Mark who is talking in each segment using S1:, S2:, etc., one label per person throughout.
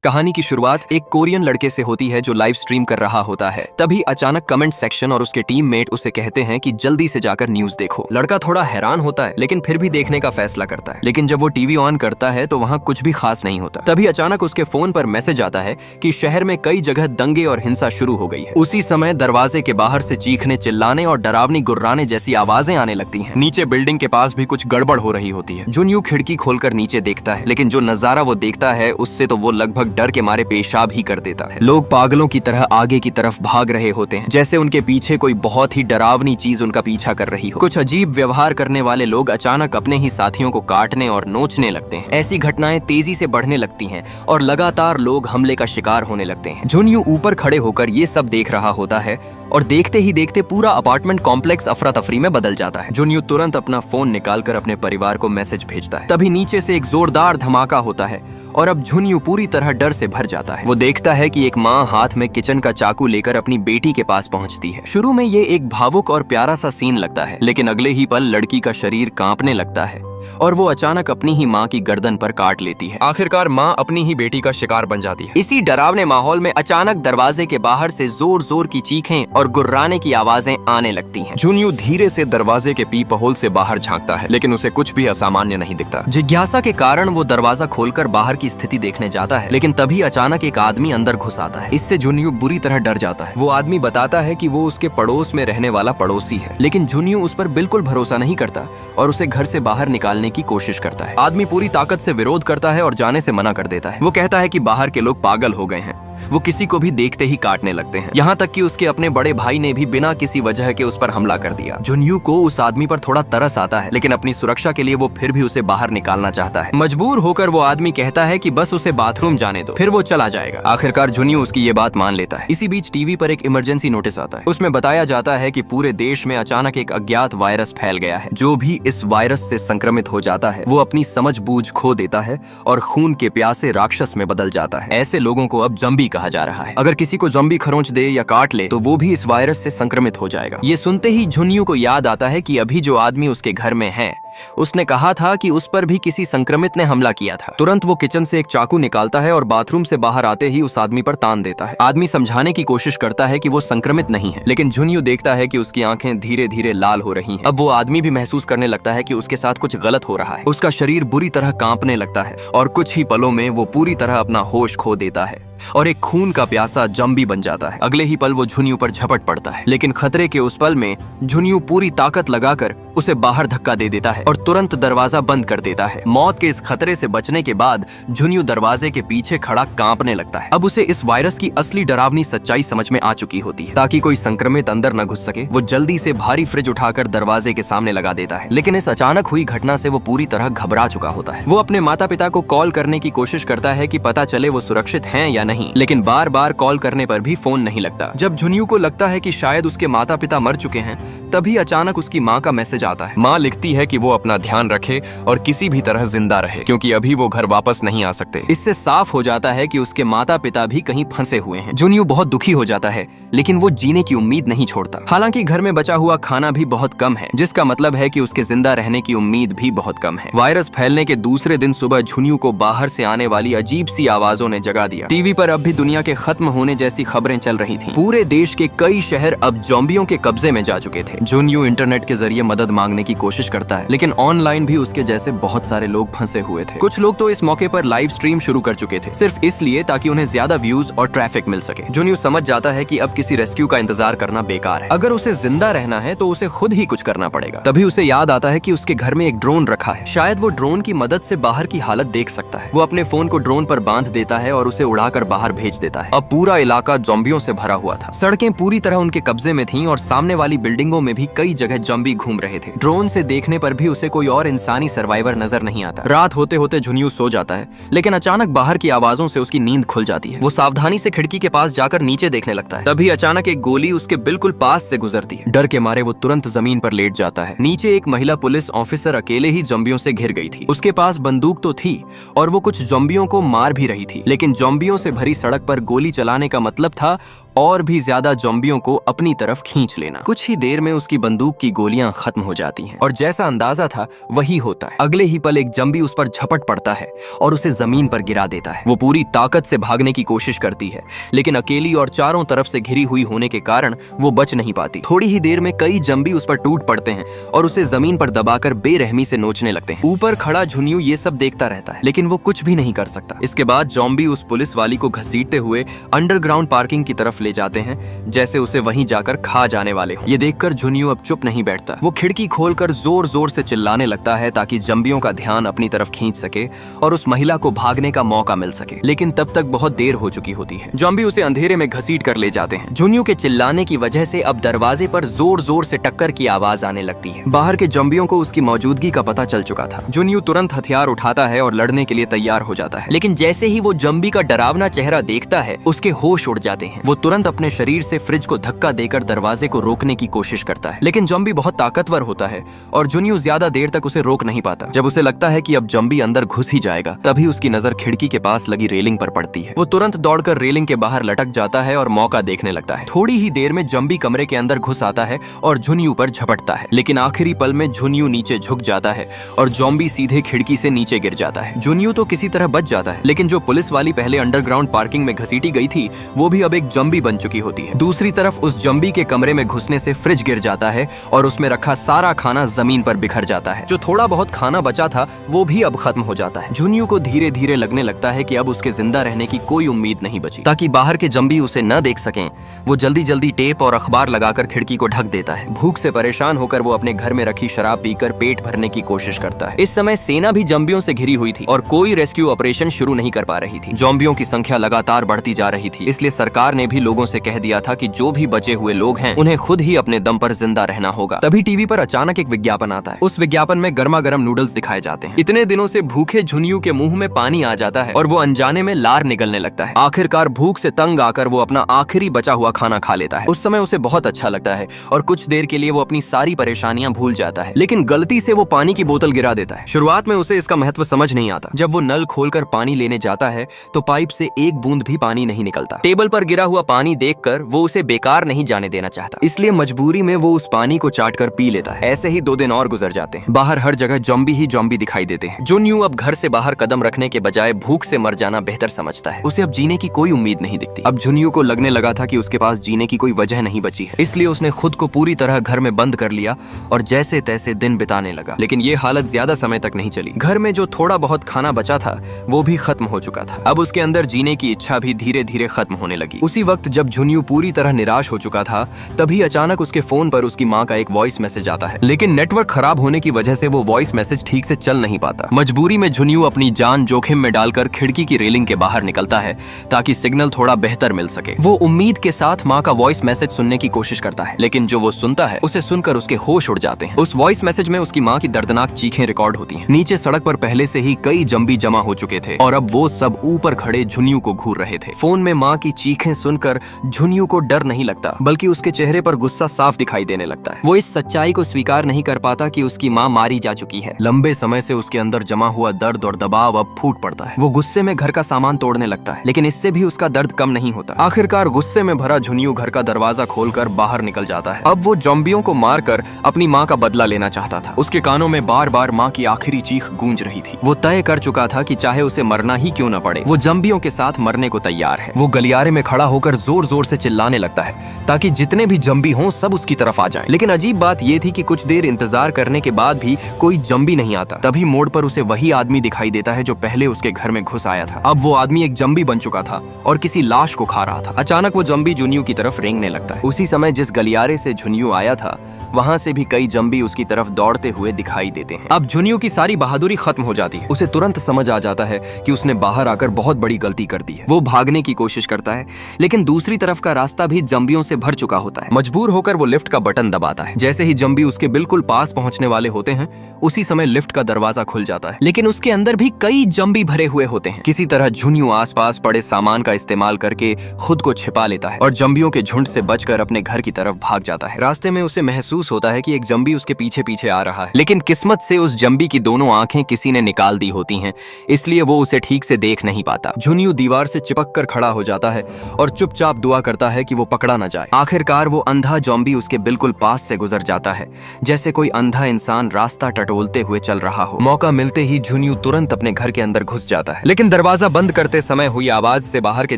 S1: कहानी की शुरुआत एक कोरियन लड़के से होती है जो लाइव स्ट्रीम कर रहा होता है। तभी अचानक कमेंट सेक्शन और उसके टीममेट उसे कहते हैं कि जल्दी से जाकर न्यूज देखो। लड़का थोड़ा हैरान होता है लेकिन फिर भी देखने का फैसला करता है। लेकिन जब वो टीवी ऑन करता है तो वहाँ कुछ भी खास नहीं होता। तभी अचानक उसके फोन पर मैसेज आता है कि शहर में कई जगह दंगे और हिंसा शुरू हो गई है। उसी समय दरवाजे के बाहर से चीखने, चिल्लाने और डरावनी गुर्राने जैसी आवाजें आने लगती हैं। नीचे बिल्डिंग के पास भी कुछ गड़बड़ हो रही होती है। जुनयू खिड़की खोलकर नीचे देखता है, लेकिन जो नजारा वो देखता है उससे तो वो लगभग डर के मारे पेशाब ही कर देता है। लोग पागलों की तरह आगे की तरफ भाग रहे होते हैं, जैसे उनके पीछे कोई बहुत ही डरावनी चीज उनका पीछा कर रही हो। कुछ अजीब व्यवहार करने वाले लोग अचानक अपने ही साथियों को काटने और नोचने लगते हैं। ऐसी घटनाएं तेजी से बढ़ने लगती हैं और लगातार लोग हमले का शिकार होने लगते हैं। जुनयू ऊपर खड़े होकर ये सब देख रहा होता है और देखते ही देखते पूरा अपार्टमेंट कॉम्प्लेक्स अफरा तफरी में बदल जाता है। जुनयू तुरंत अपना फोन निकालकर अपने परिवार को मैसेज भेजता है। तभी नीचे से एक जोरदार धमाका होता है और अब जुनयू पूरी तरह डर से भर जाता है। वो देखता है कि एक माँ हाथ में किचन का चाकू लेकर अपनी बेटी के पास पहुंचती है। शुरू में ये एक भावुक और प्यारा सा सीन लगता है, लेकिन अगले ही पल लड़की का शरीर कांपने लगता है और वो अचानक अपनी ही माँ की गर्दन पर काट लेती है। आखिरकार माँ अपनी ही बेटी का शिकार बन जाती है। इसी डरावने माहौल में अचानक दरवाजे के बाहर से जोर जोर की चीखें और गुर्राने की आवाजें आने लगती हैं। जुनयू धीरे से दरवाजे के पीपहोल से बाहर झांकता है, लेकिन उसे कुछ भी असामान्य नहीं दिखता। जिज्ञासा के कारण वो दरवाजा खोलकर बाहर की स्थिति देखने जाता है, लेकिन तभी अचानक एक आदमी अंदर घुस आता है। इससे जुनयू बुरी तरह डर जाता है। वो आदमी बताता है कि वो उसके पड़ोस में रहने वाला पड़ोसी है, लेकिन जुनयू उस पर बिल्कुल भरोसा नहीं करता और उसे घर से बाहर निकालने की कोशिश करता है। आदमी पूरी ताकत से विरोध करता है और जाने से मना कर देता है। वो कहता है कि बाहर के लोग पागल हो गए हैं, वो किसी को भी देखते ही काटने लगते हैं। यहाँ तक कि उसके अपने बड़े भाई ने भी बिना किसी वजह के उस पर हमला कर दिया। जुनयू को उस आदमी पर थोड़ा तरस आता है, लेकिन अपनी सुरक्षा के लिए वो फिर भी उसे बाहर निकालना चाहता है। मजबूर होकर वो आदमी कहता है कि बस उसे बाथरूम जाने दो, फिर वो चला जाएगा। आखिरकार जुनयू उसकी ये बात मान लेता है। इसी बीच टीवी पर एक इमरजेंसी नोटिस आता है। उसमें बताया जाता है कि पूरे देश में अचानक एक अज्ञात वायरस फैल गया है। जो भी इस वायरस से संक्रमित हो जाता है वो अपनी समझ बूझ खो देता है और खून के प्यासे राक्षस में बदल जाता है। ऐसे लोगों को अब जम्बी कहा जा रहा है। अगर किसी को जम्बी खरोंच दे या काट ले तो वो भी इस वायरस से संक्रमित हो जाएगा। ये सुनते ही जुनयू को याद आता है कि अभी जो आदमी उसके घर में है उसने कहा था कि उस पर भी किसी संक्रमित ने हमला किया था। तुरंत वो किचन से एक चाकू निकालता है और बाथरूम से बाहर आते ही उस आदमी पर तान देता है। आदमी समझाने की कोशिश करता है कि वो संक्रमित नहीं है, लेकिन जुनयू देखता है कि उसकी आंखें धीरे धीरे लाल हो रही हैं। अब वो आदमी भी महसूस करने लगता है कि उसके साथ कुछ गलत हो रहा है। उसका शरीर बुरी तरह कांपने लगता है और कुछ ही पलों में वो पूरी तरह अपना होश खो देता है और एक खून का प्यासा जम्बी बन जाता है। अगले ही पल वो जुनयू पर झपट पड़ता है, लेकिन खतरे के उस पल में जुनयू पूरी ताकत लगाकर उसे बाहर धक्का दे देता है और तुरंत दरवाजा बंद कर देता है। मौत के इस खतरे से बचने के बाद जुनयू दरवाजे के पीछे खड़ा कांपने लगता है। अब उसे इस वायरस की असली डरावनी सच्चाई समझ में आ चुकी होती है। ताकि कोई संक्रमित अंदर न घुस सके, वो जल्दी से भारी फ्रिज उठाकर दरवाजे के सामने लगा देता है। लेकिन इस अचानक हुई घटना से वो पूरी तरह घबरा चुका होता है। वो अपने माता पिता को कॉल करने की कोशिश करता है कि पता चले वो सुरक्षित हैं या नहीं, लेकिन बार बार कॉल करने पर भी फोन नहीं लगता। जब जुनयू को लगता है कि शायद उसके माता पिता मर चुके हैं, तभी अचानक उसकी माँ का मैसेज आता है। माँ लिखती है कि वो अपना ध्यान रखे और किसी भी तरह जिंदा रहे, क्योंकि अभी वो घर वापस नहीं आ सकते। इससे साफ हो जाता है कि उसके माता पिता भी कहीं फंसे हुए हैं। जुनयू बहुत दुखी हो जाता है, लेकिन वो जीने की उम्मीद नहीं छोड़ता। हालांकि घर में बचा हुआ खाना भी बहुत कम है, जिसका मतलब है कि उसके जिंदा रहने की उम्मीद भी बहुत कम है। वायरस फैलने के दूसरे दिन सुबह जुनयू को बाहर से आने वाली अजीब सी आवाजों ने जगा दिया। टीवी पर अब भी दुनिया के खत्म होने जैसी खबरें चल रही थीं। पूरे देश के कई शहर अब ज़ॉम्बियों के कब्जे में जा चुके थे। जुनयू इंटरनेट के जरिए मदद मांगने की कोशिश करता है, लेकिन ऑनलाइन भी उसके जैसे बहुत सारे लोग फंसे हुए थे। कुछ लोग तो इस मौके पर लाइव स्ट्रीम शुरू कर चुके थे, सिर्फ इसलिए ताकि उन्हें ज्यादा व्यूज और ट्रैफिक मिल सके। जुनयू समझ जाता है कि अब किसी रेस्क्यू का इंतजार करना बेकार है। अगर उसे जिंदा रहना है तो उसे खुद ही कुछ करना पड़ेगा। तभी उसे याद आता है कि उसके घर में एक ड्रोन रखा है। शायद वो ड्रोन की मदद से बाहर की हालत देख सकता है। वो अपने फोन को ड्रोन पर बांध देता है और उसे उड़ाकर बाहर भेज देता है। अब पूरा इलाका ज़ॉम्बियों से भरा हुआ था। सड़कें पूरी तरह उनके कब्जे में थीं और सामने वाली बिल्डिंगों में भी कई जगह ज़ॉम्बी घूम रहे थे। ड्रोन से देखने पर भी उसे कोई और इंसानी सर्वाइवर नजर नहीं आता। रात होते होते जुनयू सो जाता है, लेकिन अचानक बाहर की आवाजों से उसकी नींद खुल जाती है। वो सावधानी से खिड़की के पास जाकर नीचे देखने लगता है। तभी अचानक एक गोली उसके बिल्कुल पास से गुजरती है। डर के मारे वो तुरंत जमीन पर लेट जाता है। नीचे एक महिला पुलिस ऑफिसर अकेले ही ज़ॉम्बियों से घिर गई थी। उसके पास बंदूक तो थी और वो कुछ ज़ॉम्बियों को मार भी रही थी, लेकिन ज़ॉम्बियों से भरी सड़क पर गोली चलाने का मतलब था और भी ज्यादा ज़ॉम्बियों को अपनी तरफ खींच लेना। कुछ ही देर में उसकी बंदूक की गोलियां खत्म हो जाती हैं और जैसा अंदाजा था वही होता है। अगले ही पल एक ज़ॉम्बी उस पर झपट पड़ता है और उसे जमीन पर गिरा देता है। वो पूरी ताकत से भागने की कोशिश करती है, लेकिन अकेली और चारों तरफ से घिरी हुई होने के कारण वो बच नहीं पाती। थोड़ी ही देर में कई ज़ॉम्बी उस पर टूट पड़ते हैं और उसे जमीन पर दबाकर बेरहमी से नोचने लगते हैं। ऊपर खड़ा झुनियू ये सब देखता रहता है, लेकिन वो कुछ भी नहीं कर सकता। इसके बाद ज़ॉम्बी उस पुलिस वाली को घसीटते हुए अंडरग्राउंड पार्किंग की तरफ ले जाते हैं, जैसे उसे वहीं जाकर खा जाने वाले हो। ये देखकर झुनियू अब चुप नहीं बैठता। वो खिड़की खोलकर जोर जोर से चिल्लाने लगता है ताकि ज़ॉम्बियों का ध्यान अपनी तरफ खींच सके और उस महिला को भागने का मौका मिल सके, लेकिन तब तक बहुत देर हो चुकी होती है। ज़ॉम्बी उसे अंधेरे में घसीट कर ले जाते हैं। झुनियू के चिल्लाने की वजह से अब दरवाजे पर जोर जोर से टक्कर की आवाज आने लगती है। बाहर के ज़ॉम्बियों को उसकी मौजूदगी का पता चल चुका था। झुनियू तुरंत हथियार उठाता है और लड़ने के लिए तैयार हो जाता है, लेकिन जैसे ही वो ज़ॉम्बी का डरावना चेहरा देखता है उसके होश उड़ जाते हैं। वो तुरंत अपने शरीर से फ्रिज को धक्का देकर दरवाजे को रोकने की कोशिश करता है, लेकिन ज़ॉम्बी बहुत ताकतवर होता है और झुनियू ज्यादा देर तक उसे रोक नहीं पाता। जब उसे लगता है कि अब ज़ॉम्बी अंदर घुस ही जाएगा, तभी उसकी नजर खिड़की के पास लगी रेलिंग पर पड़ती है। वो तुरंत दौड़कर रेलिंग के बाहर लटक जाता है और मौका देखने लगता है। थोड़ी ही देर में ज़ॉम्बी कमरे के अंदर घुस आता है और झुनियू पर झपटता है, लेकिन आखिरी पल में झुनियू नीचे झुक जाता है और ज़ॉम्बी सीधे खिड़की से नीचे गिर जाता है। झुनियू तो किसी तरह बच जाता है, लेकिन जो पुलिस वाली पहले अंडरग्राउंड पार्किंग में घसीटी गई थी वो भी अब एक ज़ॉम्बी बन चुकी होती है। दूसरी तरफ उस ज़ॉम्बी के कमरे में घुसने से फ्रिज गिर जाता है और उसमें रखा सारा खाना जमीन पर बिखर जाता है। जो थोड़ा बहुत खाना बचा था वो भी अब खत्म हो जाता है। झुनियू को धीरे धीरे लगने लगता है कि अब उसके जिंदा रहने की कोई उम्मीद नहीं बची। ताकि बाहर के ज़ॉम्बी उसे न देख सकें, वो जल्दी जल्दी टेप और अखबार लगाकर खिड़की को ढक देता है। भूख से परेशान होकर वो अपने घर में रखी शराब पीकर पेट भरने की कोशिश करता है। इस समय सेना भी ज़ॉम्बियों से घिरी हुई थी और कोई रेस्क्यू ऑपरेशन शुरू नहीं कर पा रही थी। ज़ॉम्बियों की संख्या लगातार बढ़ती जा रही थी, इसलिए सरकार ने भी लोगों से कह दिया था कि जो भी बचे हुए लोग हैं उन्हें खुद ही अपने दम पर जिंदा रहना होगा। तभी टीवी पर अचानक एक विज्ञापन आता है। उस विज्ञापन में गर्मा गर्म नूडल्स दिखाए जाते हैं। इतने दिनों से भूखे झुनियू के मुंह में पानी आ जाता है और वो अनजाने में लार निकलने लगता है। आखिरकार भूख से तंग आकर वो अपना आखिरी बचा हुआ खाना खा लेता है। उस समय उसे बहुत अच्छा लगता है और कुछ देर के लिए वो अपनी सारी परेशानियां भूल जाता है, लेकिन गलती से वो पानी की बोतल गिरा देता है। शुरुआत में उसे इसका महत्व समझ नहीं आता। जब वो नल खोलकर पानी लेने जाता है तो पाइप से एक बूंद भी पानी नहीं निकलता। टेबल पर गिरा हुआ पानी देखकर वो उसे बेकार नहीं जाने देना चाहता, इसलिए मजबूरी में वो उस पानी को चाटकर पी लेता है। ऐसे ही 2 दिन और गुजर जाते हैं। बाहर हर जगह ज़ॉम्बी ही ज़ॉम्बी दिखाई देते हैं। झुनियू अब घर से बाहर कदम रखने के बजाय भूख से मर जाना बेहतर समझता है। उसे अब जीने की कोई उम्मीद नहीं दिखती। अब झुनियू को लगने लगा था कि उसके पास जीने की कोई वजह नहीं बची है, इसलिए उसने खुद को पूरी तरह घर में बंद कर लिया और जैसे तैसे दिन बिताने लगा। लेकिन ये हालत ज्यादा समय तक नहीं चली। घर में जो थोड़ा बहुत खाना बचा था वो भी खत्म हो चुका था। अब उसके अंदर जीने की इच्छा भी धीरे धीरे खत्म होने लगी। उसी वक्त जब झुनियू पूरी तरह निराश हो चुका था, तभी अचानक उसके फोन पर उसकी माँ का एक वॉइस मैसेज आता है, लेकिन नेटवर्क खराब होने की वजह से वो वॉइस मैसेज ठीक से चल नहीं पाता। मजबूरी में झुनियू अपनी जान जोखिम में डालकर खिड़की की रेलिंग के बाहर निकलता है ताकि सिग्नल थोड़ा बेहतर मिल सके। वो उम्मीद के साथ माँ का वॉइस मैसेज सुनने की कोशिश करता है, लेकिन जो वो सुनता है उसे सुनकर उसके होश उड़ जाते हैं। उस वॉइस मैसेज में उसकी माँ की दर्दनाक चीखें रिकॉर्ड होती हैं। नीचे सड़क पर पहले से ही कई ज़ॉम्बी जमा हो चुके थे और अब वो सब ऊपर खड़े झुनियू को घूर रहे थे। फोन में माँ की चीखें सुनकर झुनियू को डर नहीं लगता, बल्कि उसके चेहरे पर गुस्सा साफ दिखाई देने लगता है। वो इस सच्चाई को स्वीकार नहीं कर पाता कि उसकी माँ मारी जा चुकी है। लंबे समय से उसके अंदर जमा हुआ दर्द और दबाव अब फूट पड़ता है। वो गुस्से में घर का सामान तोड़ने लगता है, लेकिन इससे भी उसका दर्द कम नहीं होता। आखिरकार गुस्से में भरा झुनियू घर का दरवाजा खोलकर बाहर निकल जाता है। अब वो ज़ॉम्बियों को मारकर अपनी माँ का बदला लेना चाहता था। उसके कानों में बार बार माँ की आखिरी चीख गूंज रही थी। वो तय कर चुका था कि चाहे उसे मरना ही क्यों न पड़े, वो ज़ॉम्बियों के साथ मरने को तैयार है। वो गलियारे में खड़ा होकर जोर जोर से चिल्लाने लगता है ताकि जितने भी ज़ॉम्बी हों सब उसकी तरफ आ जाएं। लेकिन अजीब बात ये थी कि कुछ देर इंतजार करने के बाद भी कोई ज़ॉम्बी नहीं आता। तभी मोड़ पर उसे वही आदमी दिखाई देता है जो पहले उसके घर में घुस आया था। अब वो आदमी एक ज़ॉम्बी बन चुका था और किसी लाश को खा रहा था। अचानक वो ज़ॉम्बी झुनियू की तरफ रेंगने लगता है। उसी समय जिस गलियारे से झुनियू आया था वहां से भी कई ज़ॉम्बी उसकी तरफ दौड़ते हुए दिखाई देते हैं। अब झुनियू की सारी बहादुरी खत्म हो जाती है। उसे तुरंत समझ आ जाता है कि उसने बाहर आकर बहुत बड़ी गलती कर दी है। वो भागने की कोशिश करता है, लेकिन दूसरी तरफ का रास्ता भी ज़ॉम्बियों से भर चुका होता है। मजबूर होकर वो लिफ्ट का बटन दबाता है। जैसे ही ज़ॉम्बी उसके बिल्कुल पास पहुंचने वाले होते हैं, उसी समय लिफ्ट का दरवाजा खुल जाता है, लेकिन उसके अंदर भी कई ज़ॉम्बी भरे हुए होते हैं। किसी तरह झुनियू आसपास पड़े सामान का इस्तेमाल करके खुद को छिपा लेता है और ज़ॉम्बियों के झुंड से बचकर अपने घर की तरफ भाग जाता है। रास्ते में उसे महसूस होता है कि एक ज़ॉम्बी उसके पीछे पीछे आ रहा है, लेकिन किस्मत से उस ज़ॉम्बी की दोनों आंखें किसी ने निकाल दी होती हैं, इसलिए वो उसे ठीक से देख नहीं पाता। झुनियू दीवार से चिपक कर खड़ा हो जाता है और चुपचाप चुपचाप दुआ करता है कि वो पकड़ा न जाए। आखिरकार वो अंधा ज़ॉम्बी उसके बिल्कुल पास से गुजर जाता है, जैसे कोई अंधा इंसान रास्ता टटोलते हुए चल रहा हो। मौका मिलते ही झुन्यू तुरंत अपने घर के अंदर घुस जाता है, लेकिन दरवाजा बंद करते समय हुई आवाज से बाहर के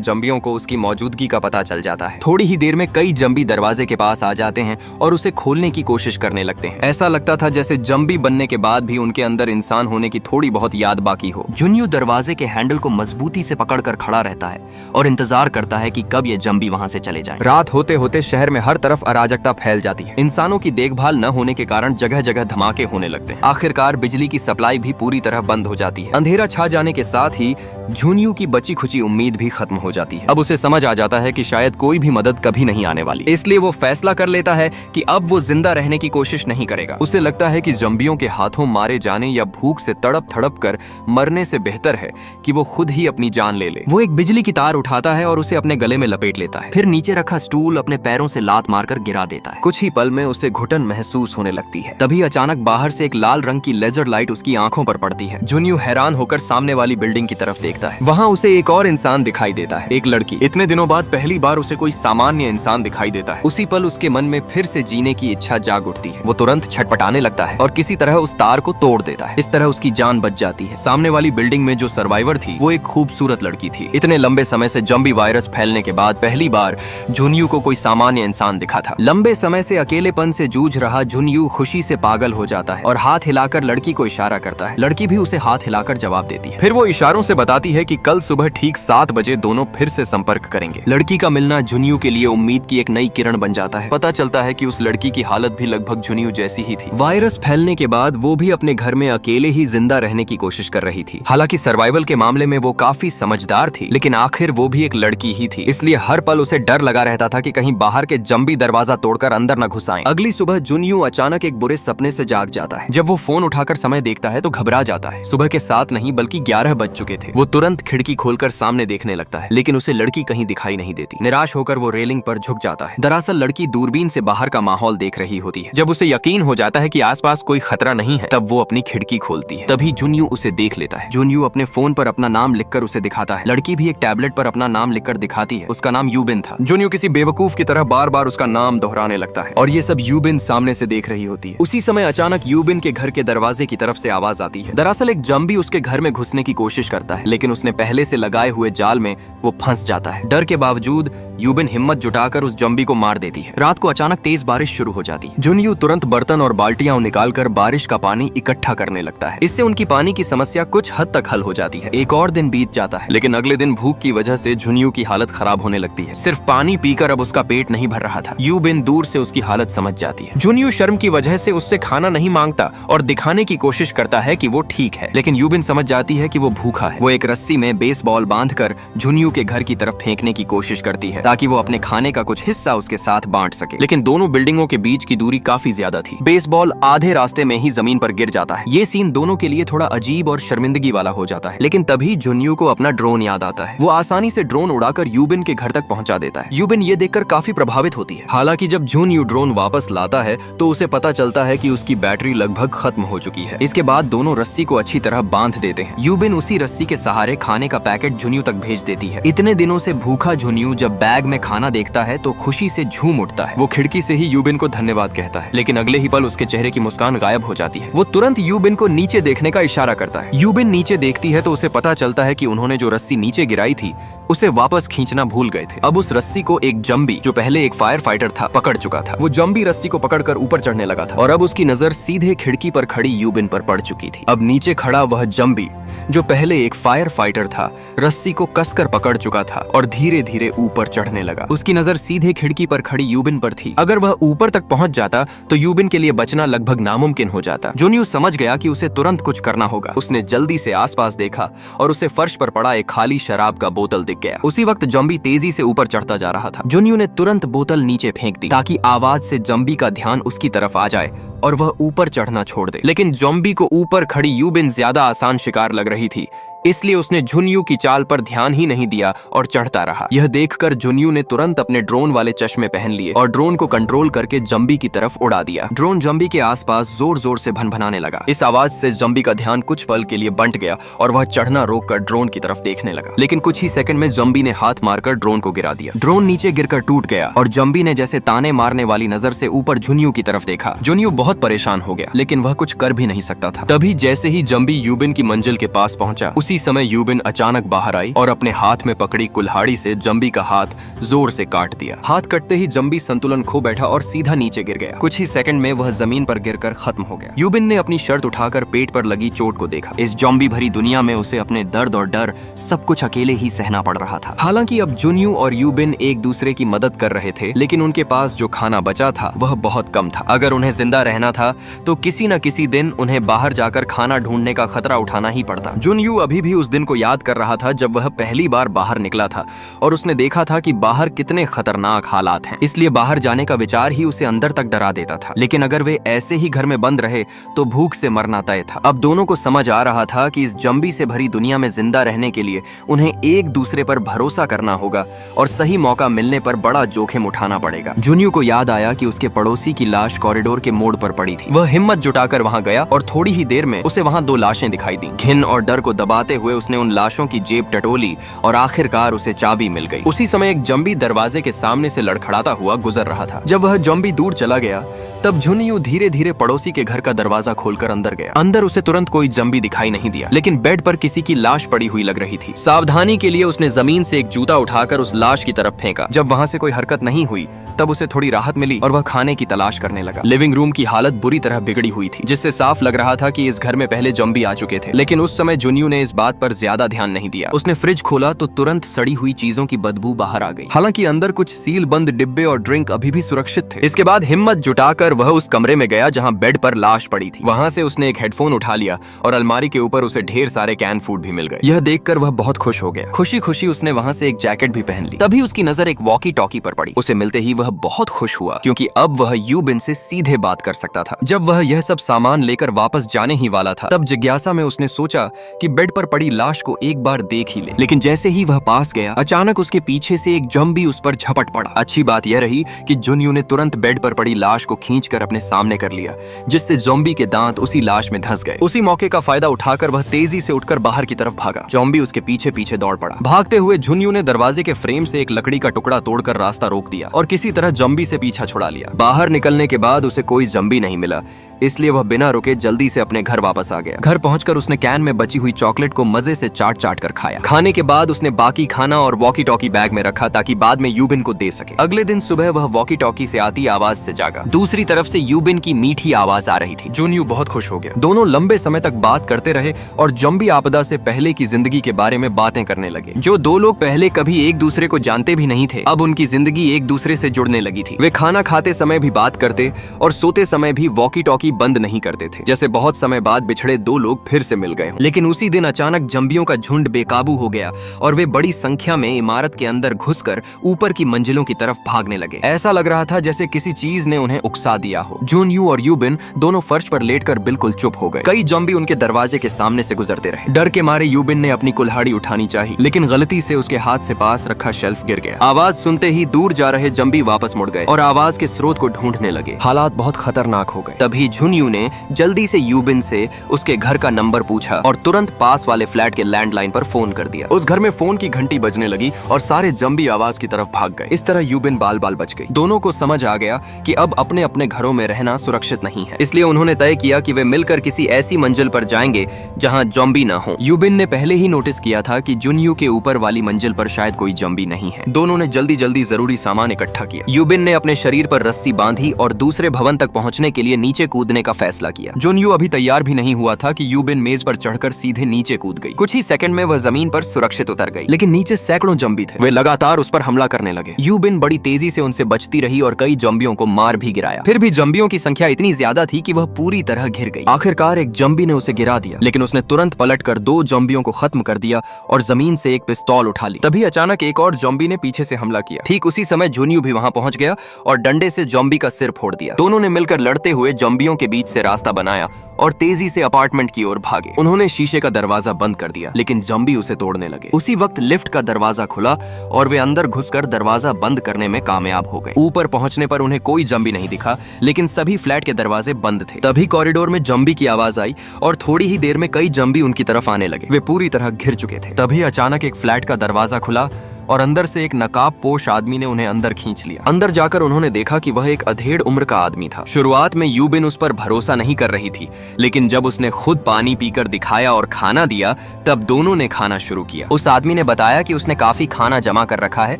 S1: जंबियों को उसकी मौजूदगी का पता चल जाता है। थोड़ी ही देर में कई जंबी दरवाजे के पास आ जाते हैं और उसे खोलने की कोशिश करने लगते हैं। ऐसा लगता था जैसे जंबी बनने के बाद भी उनके अंदर इंसान होने की थोड़ी बहुत याद बाकी हो। झुन्यू दरवाजे के हैंडल को मजबूती से पकड़कर खड़ा रहता है और इंतजार करता है कि कब ये जंबी वहां से चले जाएं। रात होते होते शहर में हर तरफ अराजकता फैल जाती है। इंसानों की देखभाल न होने के कारण जगह जगह धमाके होने लगते हैं। आखिरकार बिजली की सप्लाई भी पूरी तरह बंद हो जाती है। अंधेरा छा जाने के साथ ही झुन्यू की बची खुची उम्मीद भी खत्म हो जाती है। अब उसे समझ आ जाता है कि शायद कोई भी मदद कभी नहीं आने वाली, इसलिए वो फैसला कर लेता है कि अब वो जिंदा रहने की कोशिश नहीं करेगा। उसे लगता है कि जंबियों के हाथों मारे जाने या भूख से तड़प तड़प कर मरने से बेहतर है कि वो खुद ही अपनी जान ले ले। वो एक बिजली की तार उठाता है और उसे अपने गले में लपेट लेता है, फिर नीचे रखा स्टूल अपने पैरों से लात मारकर गिरा देता है। कुछ ही पल में उसे घुटन महसूस होने लगती है। तभी अचानक बाहर से एक लाल रंग की लेजर लाइट उसकी आंखों पर पड़ती है। झुन्यू हैरान होकर सामने वाली बिल्डिंग की तरफ देखता है। वहाँ उसे एक और इंसान दिखाई देता है, एक लड़की। इतने दिनों बाद पहली बार उसे कोई सामान्य इंसान दिखाई देता है। उसी पल उसके मन में फिर से जीने की इच्छा जाग उठती है। वो तुरंत छटपटाने लगता है और किसी तरह उस तार को तोड़ देता है। इस तरह उसकी जान बच जाती है। सामने वाली बिल्डिंग में जो सर्वाइवर थी वो एक खूबसूरत लड़की थी। इतने लंबे समय से जंबी वायरस फैलने के बाद पहली बार झुन्यू को कोई सामान्य इंसान दिखा था। लंबे समय से अकेलेपन से जूझ रहा झुन्यू खुशी से पागल हो जाता है और हाथ हिलाकर लड़की को इशारा करता है। लड़की भी उसे हाथ हिलाकर जवाब देती है। फिर वो इशारों से बताती है कि कल सुबह ठीक 7 बजे दोनों फिर से संपर्क करेंगे। लड़की का मिलना झुन्यू के लिए उम्मीद की एक नई किरण बन जाता है। पता चलता है कि उस लड़की की हालत भी लगभग झुन्यू जैसी ही थी। वायरस फैलने के बाद वो भी अपने घर में अकेले ही जिंदा रहने की कोशिश कर रही थी। हालांकि सर्वाइवल के मामले में वो काफी समझदार थी, लेकिन आखिर वो भी एक लड़की ही थी, इसलिए हर पल उसे डर लगा रहता था कि कहीं बाहर के जंबी दरवाजा तोड़कर अंदर न घुस आएं। अगली सुबह झुन्यू अचानक एक बुरे सपने से जाग जाता है। जब वो फोन उठाकर समय देखता है तो घबरा जाता है। सुबह के 7 नहीं बल्कि 11 बज चुके थे। वो तुरंत खिड़की खोलकर सामने देखने लगता है, लेकिन उसे लड़की कहीं दिखाई नहीं देती। निराश होकर वो रेलिंग पर झुक जाता है। दरअसल लड़की दूरबीन से बाहर का माहौल देख रही होती है। जब उसे यकीन हो जाता है कि आसपास कोई खतरा नहीं है, तब वो अपनी खिड़की खोलती है। तभी झुन्यू उसे देख लेता है। झुन्यू अपने फोन पर अपना नाम लिखकर उसे दिखाता है। लड़की भी एक टैबलेट पर अपना नाम लिखकर दिखाती है। उसका नाम यूबिन था। झुन्यू किसी बेवकूफ की तरह बार बार उसका नाम दोहराने लगता है और ये सब यूबिन सामने से देख रही होती है। उसी समय अचानक यूबिन के घर के दरवाजे की तरफ से आवाज आती है। दरअसल एक जंबी उसके घर में घुसने की कोशिश करता है, लेकिन उसने पहले से लगाए हुए जाल में वो फंस जाता है। डर के बावजूद यूबिन हिम्मत जुटाकर उस जंबी को मार देती है। रात को अचानक तेज बारिश शुरू हो जाती है। झुन्यू तुरंत बर्तन और बाल्टियां निकालकर बारिश का पानी इकट्ठा करने लगता है। इससे उनकी पानी की समस्या कुछ हद तक हल हो जाती है। एक और दिन बीत जाता है, लेकिन अगले दिन भूख की वजह से झुन्यू की हालत खराब होने लगती है। सिर्फ पानी पीकर अब उसका पेट नहीं भर रहा था। यूबिन दूर से उसकी हालत समझ जाती है। झुन्यू शर्म की वजह से उससे खाना नहीं मांगता और दिखाने की कोशिश करता है कि वो ठीक है, लेकिन यूबिन समझ जाती है कि वो भूखा है। वो एक रस्सी में बेसबॉल बांधकर झुन्यू के घर की तरफ फेंकने की कोशिश करती है ताकि वो अपने खाने का कुछ हिस्सा उसके साथ बांट सके, लेकिन दोनों बिल्डिंगों के बीच की दूरी काफी ज्यादा थी। बेसबॉल आधे रास्ते में ही जमीन पर गिर जाता है। ये सीन दोनों के लिए थोड़ा अजीब और शर्मिंदगी वाला हो जाता है, लेकिन तभी झुन्यू को अपना ड्रोन याद आता है। वो आसानी से ड्रोन उड़ाकर यूबिन के घर तक पहुंचा देता है। यूबिन ये देखकर काफी प्रभावित होती है। हालांकि जब झुन्यू ड्रोन वापस लाता है तो उसे पता चलता है कि उसकी बैटरी लगभग खत्म हो चुकी है। इसके बाद दोनों रस्सी को अच्छी तरह बांध देते हैं। यूबिन उसी रस्सी के सहारे खाने का पैकेट झुन्यू तक भेज देती है। इतने दिनों से भूखा झुन्यू जब बैग में खाना देखता है तो खुशी से झूम उठता है। वो खिड़की से ही यूबिन को धन्यवाद कहता है, लेकिन अगले ही पल उसके चेहरे की मुस्कान गायब हो जाती है। वो तुरंत यूबिन को नीचे देखने का इशारा करता है। यूबिन नीचे देखती है तो उसे पता चलता है कि उन्होंने जो रस्सी नीचे गिराई थी उसे वापस खींचना भूल गए थे। अब उस रस्सी को एक जंबी, जो पहले एक फायर फाइटर था, पकड़ चुका था। वो जंबी रस्सी को पकड़कर ऊपर चढ़ने लगा था और अब उसकी नजर सीधे खिड़की पर खड़ी यूबिन पर पड़ चुकी थी। अब नीचे खड़ा वह जंबी, जो पहले एक फायर फाइटर था, रस्सी को कसकर पकड़ चुका था और धीरे धीरे ऊपर चढ़ने लगा। उसकी नजर सीधे खिड़की पर खड़ी यूबिन पर थी। अगर वह ऊपर तक पहुंच जाता तो यूबिन के लिए बचना लगभग नामुमकिन हो जाता। झुन्यू समझ गया कि उसे तुरंत कुछ करना होगा। उसने जल्दी से आसपास देखा और उसे फर्श पर पड़ा एक खाली शराब का बोतल दिख गया। उसी वक्त जंबी तेजी से ऊपर चढ़ता जा रहा था। झुन्यू ने तुरंत बोतल नीचे फेंक दी ताकि आवाज से जंबी का ध्यान उसकी तरफ आ जाए और वह ऊपर चढ़ना छोड़ दे। लेकिन जॉम्बी को ऊपर खड़ी यूबिन ज्यादा आसान शिकार लग रही थी, इसलिए उसने जुनयू की चाल पर ध्यान ही नहीं दिया और चढ़ता रहा। यह देखकर जुनयू ने तुरंत अपने ड्रोन वाले चश्मे पहन लिए और ड्रोन को कंट्रोल करके जम्बी की तरफ उड़ा दिया। ड्रोन जम्बी के आसपास जोर जोर से भनभनाने लगा। इस आवाज से जम्बी का ध्यान कुछ पल के लिए बंट गया और वह चढ़ना रोककर ड्रोन की तरफ देखने लगा। लेकिन कुछ ही सेकंड में जम्बी ने हाथ मारकर ड्रोन को गिरा दिया। ड्रोन नीचे गिरकर टूट गया और जम्बी ने जैसे ताने मारने वाली नजर से ऊपर जुनयू की तरफ देखा। जुनयू बहुत परेशान हो गया, लेकिन वह कुछ कर भी नहीं सकता था। तभी जैसे ही जम्बी यूबिन की मंजिल के पास पहुंचा, उसी समय यूबिन अचानक बाहर आई और अपने हाथ में पकड़ी कुल्हाड़ी से जम्बी का हाथ जोर से काट दिया। हाथ कटते ही जम्बी संतुलन खो बैठा और सीधा नीचे गिर गया। कुछ ही सेकंड में वह जमीन पर गिरकर खत्म हो गया। यूबिन ने अपनी शर्ट उठाकर पेट पर लगी चोट को देखा। इस जॉम्बी भरी दुनिया में उसे अपने दर्द और डर सब कुछ अकेले ही सहना पड़ रहा था। हालांकि अब जुनयू और यूबिन एक दूसरे की मदद कर रहे थे, लेकिन उनके पास जो खाना बचा था वह बहुत कम था। अगर उन्हें जिंदा रहना था तो किसी न किसी दिन उन्हें बाहर जाकर खाना ढूंढने का खतरा उठाना ही पड़ता। जुनयू अभी भी उस दिन को याद कर रहा था जब वह पहली बार बाहर निकला था और उसने देखा था कि बाहर कितने खतरनाक हालात हैं। इसलिए बाहर जाने का विचार ही उसे अंदर तक डरा देता था। लेकिन अगर वे ऐसे ही घर में बंद रहे तो भूख से मरना तय था। अब दोनों को समझ आ रहा था कि इस जम्बी से भरी दुनिया में जिंदा रहने के लिए उन्हें एक दूसरे पर भरोसा करना होगा और सही मौका मिलने पर बड़ा जोखिम उठाना पड़ेगा। जुनयू को याद आया कि उसके पड़ोसी की लाश कॉरिडोर के मोड़ पर पड़ी थी। वह हिम्मत जुटाकर वहां गया और थोड़ी ही देर में उसे वहां दो लाशें दिखाई दी। घिन और डर को दबाते हुए उसने उन लाशों की जेब टटोली और आखिरकार उसे चाबी मिल गई। उसी समय एक जम्बी दरवाजे के सामने से लड़खड़ाता हुआ गुजर रहा था। जब वह जम्बी दूर चला गया तब जुनयू धीरे धीरे पड़ोसी के घर का दरवाजा खोलकर अंदर गया। अंदर उसे तुरंत कोई जम्बी दिखाई नहीं दिया, लेकिन बेड पर किसी की लाश पड़ी हुई लग रही थी। सावधानी के लिए उसने जमीन से एक जूता उठाकर उस लाश की तरफ फेंका। जब वहां से कोई हरकत नहीं हुई तब उसे थोड़ी राहत मिली और वह खाने की तलाश करने लगा। लिविंग रूम की हालत बुरी तरह बिगड़ी हुई थी, जिससे साफ लग रहा था कि इस घर में पहले जम्बी आ चुके थे। लेकिन उस समय जुनयू ने इस बात पर ज्यादा ध्यान नहीं दिया। उसने फ्रिज खोला तो तुरंत सड़ी हुई चीजों की बदबू बाहर आ गई। हालांकि अंदर कुछ सील बंद डिब्बे और ड्रिंक अभी भी सुरक्षित थे। इसके बाद हिम्मत जुटाकर वह उस कमरे में गया जहां बेड पर लाश पड़ी थी। वहां से उसने एक हेडफोन उठा लिया और अलमारी के ऊपर उसे ढेर सारे कैन फूड भी मिल गए। यह देखकर वह बहुत खुश हो गया। खुशी खुशी उसने वहां से एक जैकेट भी पहन ली। तभी उसकी नजर एक वॉकी टॉकी पर पड़ी। उसे मिलते ही वह बहुत खुश हुआ, क्योंकि अब वह यूबिन से सीधे बात कर सकता था। जब वह यह सब सामान लेकर वापस जाने ही वाला था, तब जिज्ञासा में उसने सोचा कि बेड पर पड़ी लाश को एक बार देख ही ले। लेकिन जैसे ही वह पास गया, अचानक उसके पीछे से एक जम्बी उस पर झपट पड़ा। अच्छी बात यह रही कि जुनयू ने तुरंत बेड पर पड़ी लाश को खींचकर अपने सामने कर लिया, जिससे ज़ॉम्बी के दांत उसी लाश में धंस गए। उसी मौके का फायदा उठाकर वह तेजी से उठकर बाहर की तरफ भागा। ज़ॉम्बी उसके पीछे पीछे दौड़ पड़ा। भागते हुए जुनयू ने दरवाजे के फ्रेम से एक लकड़ी का टुकड़ा तोड़कर रास्ता रोक दिया और किसी तरह ज़ॉम्बी से पीछा छुड़ा लिया। बाहर निकलने के बाद उसे कोई ज़ॉम्बी नहीं मिला, इसलिए वह बिना रुके जल्दी से अपने घर वापस आ गया। घर पहुंचकर उसने कैन में बची हुई चॉकलेट को मजे से चाट चाट कर खाया। खाने के बाद उसने बाकी खाना और वॉकी टॉकी बैग में रखा ताकि बाद में यूबिन को दे सके। अगले दिन सुबह वह वॉकी टॉकी से आती आवाज से जागा। दूसरी तरफ से यूबिन की मीठी आवाज आ रही थी। जुनयू बहुत खुश हो गया। दोनों लंबे समय तक बात करते रहे और ज़ॉम्बी आपदा से पहले की जिंदगी के बारे में बातें करने लगे। जो दो लोग पहले कभी एक दूसरे को जानते भी नहीं थे, अब उनकी जिंदगी एक दूसरे से जुड़ने लगी थी। वे खाना खाते समय भी बात करते और सोते समय भी वॉकी टॉकी बंद नहीं करते थे, जैसे बहुत समय बाद बिछड़े दो लोग फिर से मिल गए हों। लेकिन उसी दिन अचानक ज़ॉम्बियों का झुंड बेकाबू हो गया और वे बड़ी संख्या में इमारत के अंदर घुसकर ऊपर की मंजिलों की तरफ भागने लगे। ऐसा लग रहा था जैसे किसी चीज ने उन्हें उकसा दिया हो। जुनयू और यूबिन दोनों फर्श पर लेटकर बिल्कुल चुप हो गए। कई ज़ॉम्बी उनके दरवाजे के सामने से गुजरते रहे। डर के मारे यूबिन ने अपनी कुल्हाड़ी उठानी चाहिए, लेकिन गलती से उसके हाथ से पास रखा शेल्फ गिर गया। आवाज सुनते ही दूर जा रहे ज़ॉम्बी वापस मुड़ गए और आवाज के स्रोत को ढूंढने लगे। हालात बहुत खतरनाक हो गए। तभी जुनयू ने जल्दी से यूबिन से उसके घर का नंबर पूछा और तुरंत पास वाले फ्लैट के लैंडलाइन पर फोन कर दिया। उस घर में फोन की घंटी बजने लगी और सारे ज़ॉम्बी आवाज की तरफ भाग गए। इस तरह यूबिन बाल बाल बच गई। दोनों को समझ आ गया कि अब अपने अपने घरों में रहना सुरक्षित नहीं है, इसलिए उन्होंने तय किया कि वे मिलकर किसी ऐसी मंजिल पर जाएंगे जहां ज़ॉम्बी न हो। यूबिन ने पहले ही नोटिस किया था कि जुनयू के ऊपर वाली मंजिल पर शायद कोई ज़ॉम्बी नहीं है। दोनों ने जल्दी जल्दी जरूरी सामान इकट्ठा किया। यूबिन ने अपने शरीर पर रस्सी बांधी और दूसरे भवन तक पहुंचने के लिए नीचे कूदने का फैसला किया। जुनयू अभी तैयार भी नहीं हुआ था कि यूबिन मेज पर चढ़कर सीधे नीचे कूद गई। कुछ ही सेकंड में वह जमीन पर सुरक्षित उतर गई, लेकिन नीचे सैकड़ों ज़ॉम्बी थे। वे लगातार उस पर हमला करने लगे। यूबिन बड़ी तेजी से उनसे बचती रही और कई ज़ॉम्बियों को मार भी गिराया। फिर भी ज़ॉम्बियों की संख्या इतनी ज्यादा थी कि वह पूरी तरह घिर गई। आखिरकार एक ज़ॉम्बी ने उसे गिरा दिया, लेकिन उसने तुरंत पलटकर दो ज़ॉम्बियों को खत्म कर दिया और जमीन से एक पिस्तौल उठा ली। तभी अचानक एक और ज़ॉम्बी ने पीछे से हमला किया। ठीक उसी समय जुनयू भी वहां पहुंच गया और डंडे से ज़ॉम्बी का सिर फोड़ दिया। दोनों ने मिलकर लड़ते हुए ज़ॉम्बियों जंबियों के बीच से रास्ता बनाया और तेजी से अपार्टमेंट की ओर भागे। उन्होंने शीशे का दरवाजा बंद कर दिया, लेकिन जंबी उसे तोड़ने लगे। उसी वक्त लिफ्ट का दरवाजा खुला और वे अंदर घुसकर दरवाजा बंद करने में कामयाब हो गए। ऊपर पहुंचने पर उन्हें कोई जंबी नहीं दिखा, लेकिन सभी फ्लैट के दरवाजे बंद थे। तभी कॉरिडोर में जंबी की आवाज आई और थोड़ी ही देर में कई जंबी उनकी तरफ आने लगे। वे पूरी तरह घिर चुके थे। तभी अचानक एक फ्लैट का दरवाजा खुला और अंदर से एक नकाबपोश आदमी ने उन्हें अंदर खींच लिया। अंदर जाकर उन्होंने देखा कि वह एक अधेड़ उम्र का आदमी था। शुरुआत में यूबिन उस पर भरोसा नहीं कर रही थी, लेकिन जब उसने खुद पानी पीकर दिखाया और खाना दिया, तब दोनों ने खाना शुरू किया। उस आदमी ने बताया कि उसने काफी खाना जमा कर रखा है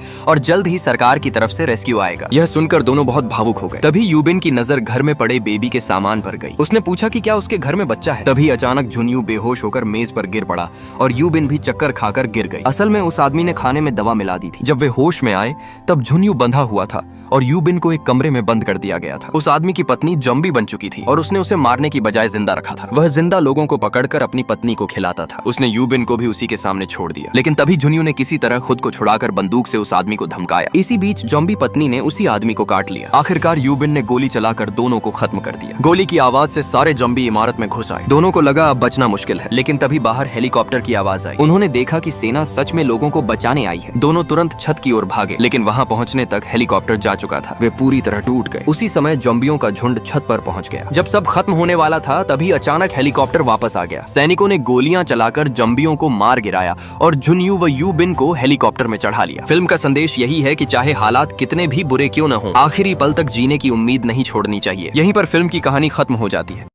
S1: और जल्द ही सरकार की तरफ से रेस्क्यू आएगा। यह सुनकर दोनों बहुत भावुक हो गए। तभी यूबिन की नजर घर में पड़े बेबी के सामान पर गई। उसने पूछा कि क्या उसके घर में बच्चा है। तभी अचानक झुन्यू बेहोश होकर मेज पर गिर पड़ा और यूबिन भी चक्कर खाकर गिर गई। असल में उस आदमी ने खाने में दवा मिला दी थी। जब वे होश में आए तब झुन्यू बंधा हुआ था और यूबिन को एक कमरे में बंद कर दिया गया था। उस आदमी की पत्नी जंबी बन चुकी थी और उसने उसे मारने की बजाय जिंदा रखा था। वह जिंदा लोगों को पकड़कर अपनी पत्नी को खिलाता था। उसने यूबिन को भी उसी के सामने छोड़ दिया, लेकिन तभी झुन्यू ने किसी तरह खुद को छुड़ाकर बंदूक से उस आदमी को धमकाया। इसी बीच जंबी पत्नी ने उसी आदमी को काट लिया। आखिरकार यूबिन ने गोली चलाकर दोनों को खत्म कर दिया। गोली की आवाज से सारे जंबी इमारत में घुस आए। दोनों को लगा अब बचना मुश्किल है, लेकिन तभी बाहर हेलीकॉप्टर की आवाज आई। उन्होंने देखा कि सेना सच में लोगों को बचाने आई है। दोनों तुरंत छत की ओर भागे, लेकिन वहां पहुंचने तक हेलीकॉप्टर जा चुका था। वे पूरी तरह टूट गए। उसी समय जंबियों का झुंड छत पर पहुंच गया। जब सब खत्म होने वाला था, तभी अचानक हेलीकॉप्टर वापस आ गया। सैनिकों ने गोलियां चलाकर जंबियों को मार गिराया और झुन्यू व यूबिन को हेलीकॉप्टर में चढ़ा लिया। फिल्म का संदेश यही है कि चाहे हालात कितने भी बुरे क्यों न हों, आखिरी पल तक जीने की उम्मीद नहीं छोड़नी चाहिए। यहीं पर फिल्म की कहानी खत्म हो जाती है।